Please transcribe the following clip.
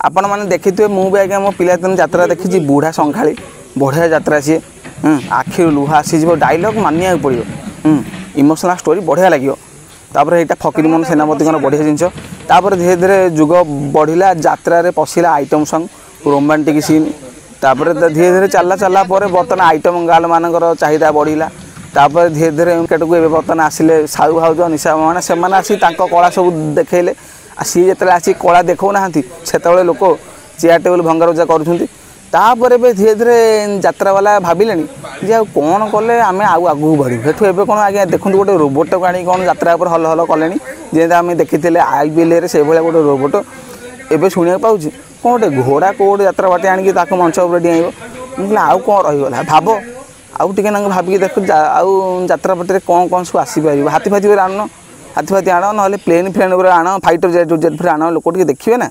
आपण मैंने देखी थे मुझे आज्ञा मो पिला दिन यात्रा देखी बुढ़ा संखाली बढ़िया यात्रा सी आखिर लुह आसीज डायलॉग मानिया पड़ो इमोशनल स्टोरी बढ़िया लगे तापर यहाँ फकीर मोहन सेनापति बढ़िया जिनस तापर धीरे धीरे जुग बढ़ला यात्रा पशिला आइटम सॉन्ग रोमांटिक सीन तापर धीरे धीरे चलला चलला बर्तमान आइटम गाल मानकर चाहिदा बढ़ला तापर धीरे धीरे मार्केट को बर्तमान आसिले साहू भाउज निशा मैंने से आसी कला सब देखले सी जो आसी कला देखो ना से लोक चेयर टेबल भंगारुजा कर धीरे धीरे यात्रा वाला भाविले जे कौन कले आम आगू बढ़ू सेठू एवं कौन आज्ञा देखते गोटे रोबोट को आनी कौन यात्रा पर हल हल कले जेमती आम देखी IPL से भाया गोटे रोबोट एवं शुणा पाऊँ कौन गोटे घोड़ा कौटे यात्रा बाटे आनिक मंच उपर डिंग मुझे आउ कौन रहीगला भाव आउ टे भाविक देख आउ यात्रा पटे कौन कौन सब आसीपर हाथी फाथी आण हाथी फाथी आण ना प्लेन फ्लेन आण फाइटर जेट फ्रे आण लोक देखिए ना